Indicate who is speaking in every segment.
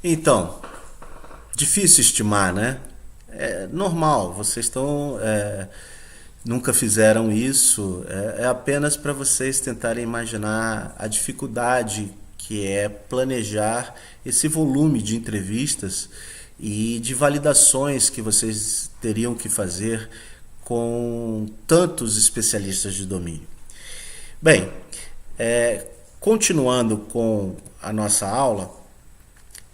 Speaker 1: Então, difícil estimar, né? É normal, vocês estão. Nunca fizeram isso, é apenas para vocês tentarem imaginar a dificuldade que é planejar esse volume de entrevistas e de validações que vocês teriam que fazer com tantos especialistas de domínio. Bem, continuando com a nossa aula,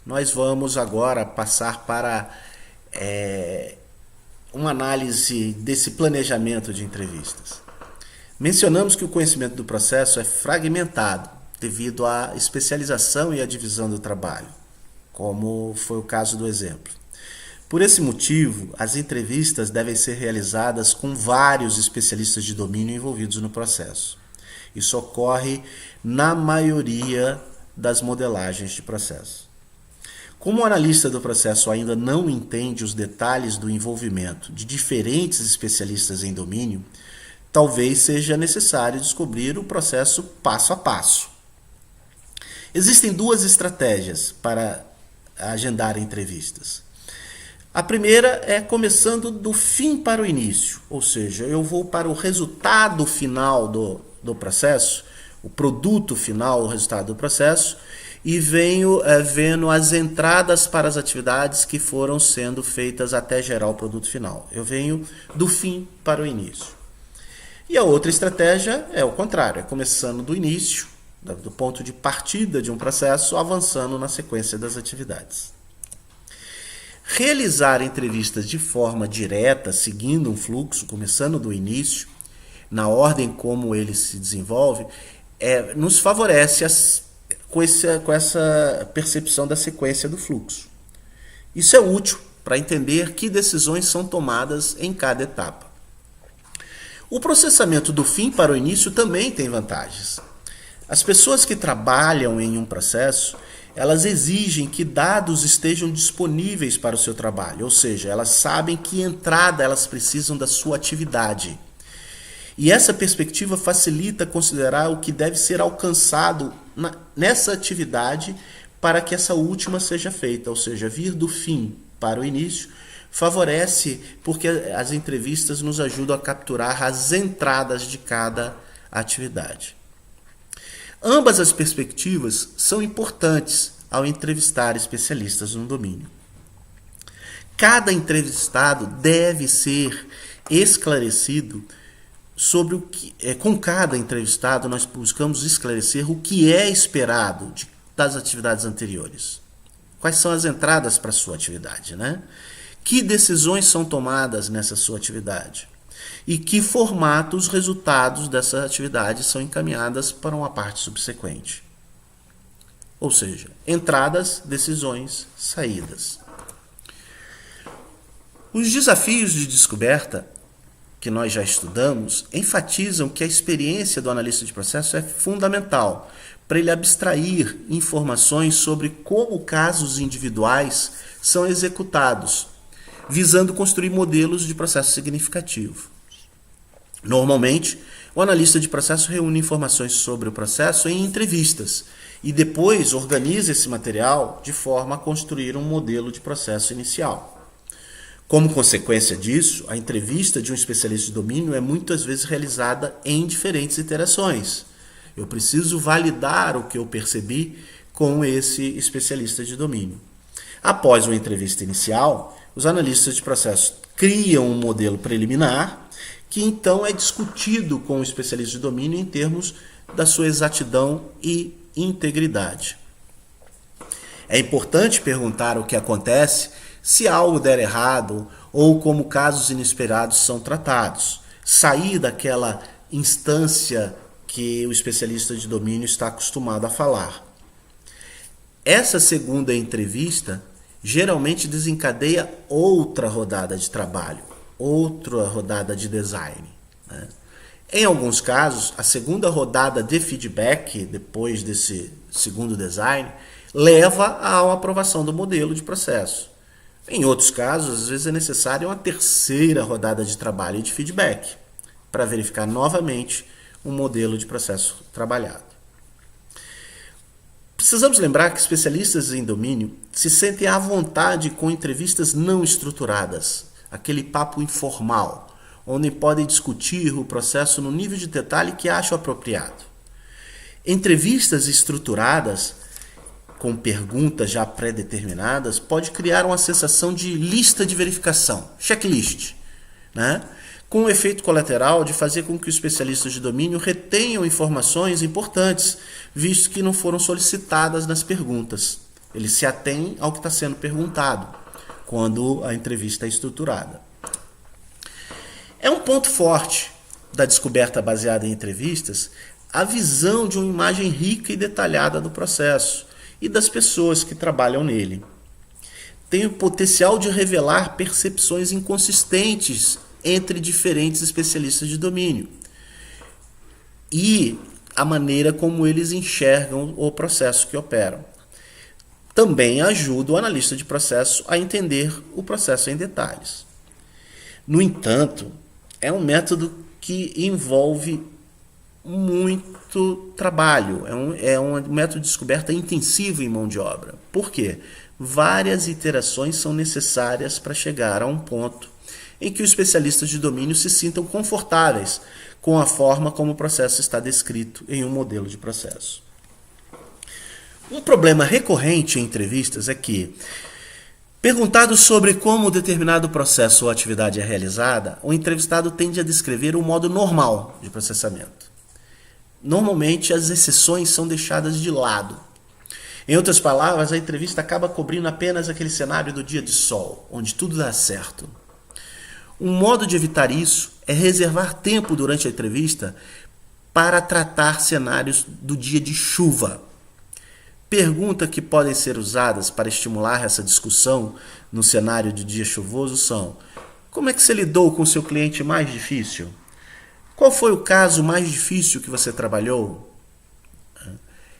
Speaker 1: nós vamos agora passar para uma análise desse planejamento de entrevistas. Mencionamos que o conhecimento do processo é fragmentado devido à especialização e à divisão do trabalho, como foi o caso do exemplo. Por esse motivo, as entrevistas devem ser realizadas com vários especialistas de domínio envolvidos no processo. Isso ocorre na maioria das modelagens de processo. Como o analista do processo ainda não entende os detalhes do envolvimento de diferentes especialistas em domínio, talvez seja necessário descobrir o processo passo a passo. Existem duas estratégias para agendar entrevistas. A primeira é começando do fim para o início, ou seja, eu vou para o resultado final do processo, o produto final, o resultado do processo, e venho vendo as entradas para as atividades que foram sendo feitas até gerar o produto final. Eu venho do fim para o início. E a outra estratégia é o contrário, é começando do início, do ponto de partida de um processo, avançando na sequência das atividades. Realizar entrevistas de forma direta, seguindo um fluxo, começando do início, na ordem como ele se desenvolve, nos favorece com essa percepção da sequência do fluxo. Isso é útil para entender que decisões são tomadas em cada etapa. O processamento do fim para o início também tem vantagens. As pessoas que trabalham em um processo, elas exigem que dados estejam disponíveis para o seu trabalho, ou seja, elas sabem que entrada elas precisam da sua atividade. E essa perspectiva facilita considerar o que deve ser alcançado nessa atividade para que essa última seja feita, ou seja, vir do fim para o início, favorece porque as entrevistas nos ajudam a capturar as entradas de cada atividade. Ambas as perspectivas são importantes ao entrevistar especialistas no domínio. Cada entrevistado deve ser esclarecido sobre o que com cada entrevistado nós buscamos esclarecer o que é esperado das atividades anteriores. Quais são as entradas para a sua atividade, né? Que decisões são tomadas nessa sua atividade? E que formato os resultados dessa atividade são encaminhadas para uma parte subsequente. Ou seja, entradas, decisões, saídas. Os desafios de descoberta que nós já estudamos, enfatizam que a experiência do analista de processo é fundamental para ele abstrair informações sobre como casos individuais são executados, visando construir modelos de processo significativo. Normalmente, o analista de processo reúne informações sobre o processo em entrevistas e depois organiza esse material de forma a construir um modelo de processo inicial. Como consequência disso, a entrevista de um especialista de domínio é muitas vezes realizada em diferentes iterações. Eu preciso validar o que eu percebi com esse especialista de domínio. Após uma entrevista inicial, os analistas de processo criam um modelo preliminar que então é discutido com o especialista de domínio em termos da sua exatidão e integridade. É importante perguntar o que acontece se algo der errado ou como casos inesperados são tratados. Sair daquela instância que o especialista de domínio está acostumado a falar. Essa segunda entrevista geralmente desencadeia outra rodada de trabalho, outra rodada de design, né? Em alguns casos, a segunda rodada de feedback, depois desse segundo design, leva à aprovação do modelo de processo. Em outros casos, às vezes é necessária uma terceira rodada de trabalho e de feedback para verificar novamente um modelo de processo trabalhado. Precisamos lembrar que especialistas em domínio se sentem à vontade com entrevistas não estruturadas, aquele papo informal, onde podem discutir o processo no nível de detalhe que acham apropriado. Entrevistas estruturadas, com perguntas já pré-determinadas, pode criar uma sensação de lista de verificação, checklist, né? Com o efeito colateral de fazer com que os especialistas de domínio retenham informações importantes, visto que não foram solicitadas nas perguntas. Eles se atêm ao que está sendo perguntado, quando a entrevista é estruturada. É um ponto forte da descoberta baseada em entrevistas a visão de uma imagem rica e detalhada do processo e das pessoas que trabalham nele. Tem o potencial de revelar percepções inconsistentes entre diferentes especialistas de domínio e a maneira como eles enxergam o processo que operam. Também ajuda o analista de processo a entender o processo em detalhes. No entanto, é um método que envolve muito trabalho, é um método de descoberta intensivo em mão de obra. Por quê? Várias iterações são necessárias para chegar a um ponto em que os especialistas de domínio se sintam confortáveis com a forma como o processo está descrito em um modelo de processo. Um problema recorrente em entrevistas é que, perguntado sobre como determinado processo ou atividade é realizada, o entrevistado tende a descrever o modo normal de processamento. Normalmente, as exceções são deixadas de lado. Em outras palavras, a entrevista acaba cobrindo apenas aquele cenário do dia de sol, onde tudo dá certo. Um modo de evitar isso é reservar tempo durante a entrevista para tratar cenários do dia de chuva. Perguntas que podem ser usadas para estimular essa discussão no cenário de dia chuvoso são: como é que você lidou com o seu cliente mais difícil? Qual foi o caso mais difícil que você trabalhou?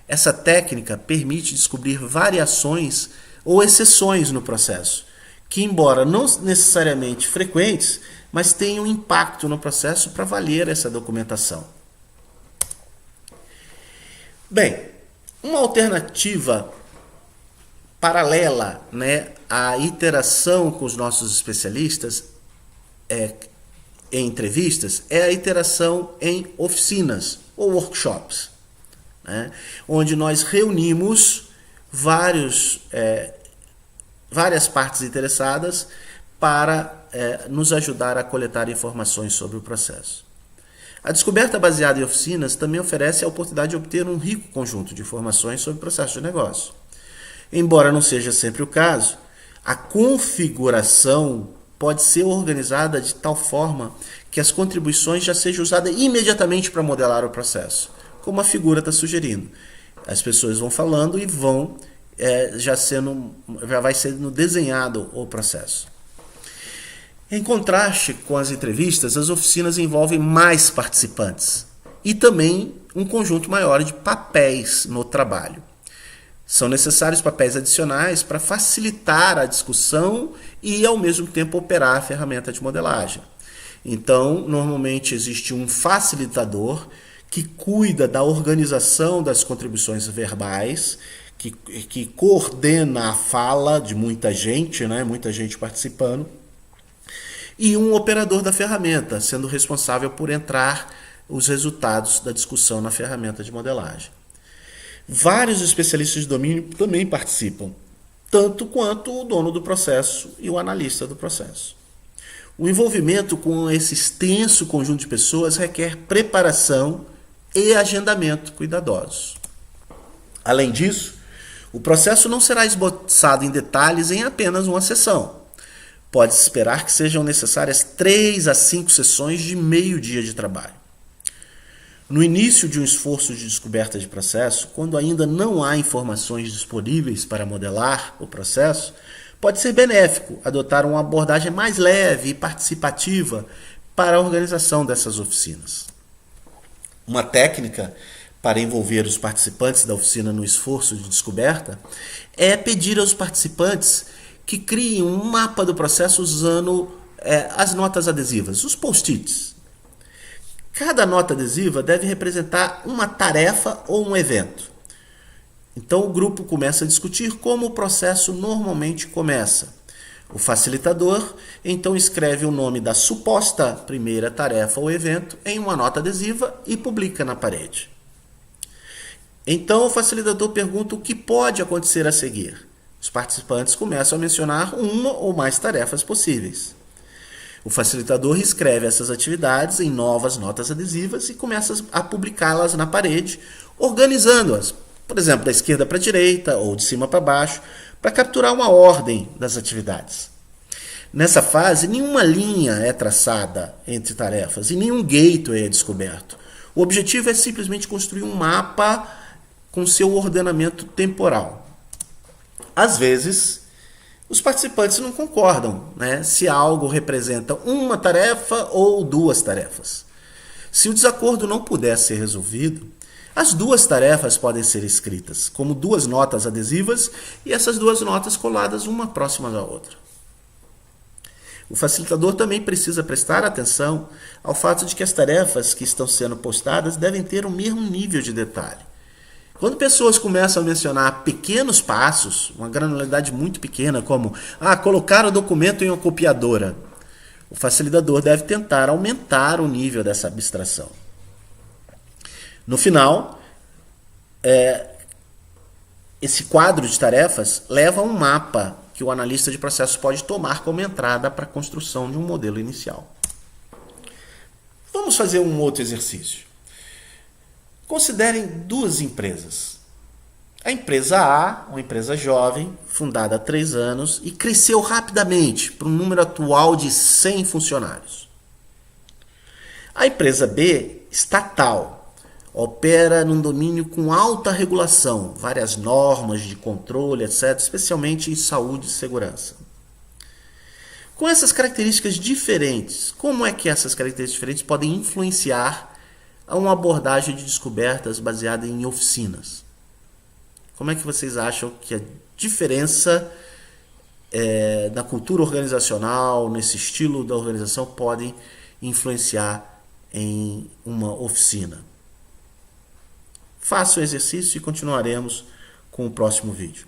Speaker 1: Essa técnica permite descobrir variações ou exceções no processo, que, embora não necessariamente frequentes, mas tenham impacto no processo para valer essa documentação. Bem, uma alternativa paralela, à iteração com os nossos especialistas em entrevistas é a iteração em oficinas ou workshops, onde nós reunimos várias partes interessadas para nos ajudar a coletar informações sobre o processo. A descoberta baseada em oficinas também oferece a oportunidade de obter um rico conjunto de informações sobre o processo de negócio. Embora não seja sempre o caso, a configuração pode ser organizada de tal forma que as contribuições já sejam usadas imediatamente para modelar o processo, como a figura está sugerindo. As pessoas vão falando e vão já vai sendo desenhado o processo. Em contraste com as entrevistas, as oficinas envolvem mais participantes e também um conjunto maior de papéis no trabalho. São necessários papéis adicionais para facilitar a discussão e, ao mesmo tempo, operar a ferramenta de modelagem. Então, normalmente existe um facilitador que cuida da organização das contribuições verbais, que coordena a fala de muita gente, muita gente participando, e um operador da ferramenta, sendo responsável por entrar os resultados da discussão na ferramenta de modelagem. Vários especialistas de domínio também participam, tanto quanto o dono do processo e o analista do processo. O envolvimento com esse extenso conjunto de pessoas requer preparação e agendamento cuidadosos. Além disso, o processo não será esboçado em detalhes em apenas uma sessão. Pode-se esperar que sejam necessárias 3 a 5 sessões de meio dia de trabalho. No início de um esforço de descoberta de processo, quando ainda não há informações disponíveis para modelar o processo, pode ser benéfico adotar uma abordagem mais leve e participativa para a organização dessas oficinas. Uma técnica para envolver os participantes da oficina no esforço de descoberta é pedir aos participantes que criem um mapa do processo usando as notas adesivas, os post-its. Cada nota adesiva deve representar uma tarefa ou um evento. Então o grupo começa a discutir como o processo normalmente começa. O facilitador então escreve o nome da suposta primeira tarefa ou evento em uma nota adesiva e publica na parede. Então o facilitador pergunta o que pode acontecer a seguir. Os participantes começam a mencionar uma ou mais tarefas possíveis. O facilitador escreve essas atividades em novas notas adesivas e começa a publicá-las na parede, organizando-as, por exemplo, da esquerda para a direita ou de cima para baixo, para capturar uma ordem das atividades. Nessa fase, nenhuma linha é traçada entre tarefas e nenhum gateway é descoberto. O objetivo é simplesmente construir um mapa com seu ordenamento temporal. Às vezes, os participantes não concordam, né, se algo representa uma tarefa ou duas tarefas. Se o desacordo não puder ser resolvido, as duas tarefas podem ser escritas como duas notas adesivas e essas duas notas coladas uma próxima da outra. O facilitador também precisa prestar atenção ao fato de que as tarefas que estão sendo postadas devem ter o mesmo nível de detalhe. Quando pessoas começam a mencionar pequenos passos, uma granularidade muito pequena, como colocar o documento em uma copiadora, o facilitador deve tentar aumentar o nível dessa abstração. No final, esse quadro de tarefas leva a um mapa que o analista de processos pode tomar como entrada para a construção de um modelo inicial. Vamos fazer um outro exercício. Considerem duas empresas. A empresa A, uma empresa jovem, fundada há 3 anos e cresceu rapidamente para um número atual de 100 funcionários. A empresa B, estatal, opera num domínio com alta regulação, várias normas de controle, etc., especialmente em saúde e segurança. Com essas características diferentes, como é que essas características diferentes podem influenciar a uma abordagem de descobertas baseada em oficinas? Como é que vocês acham que a diferença na cultura organizacional, nesse estilo da organização, podem influenciar em uma oficina? Faça o exercício e continuaremos com o próximo vídeo.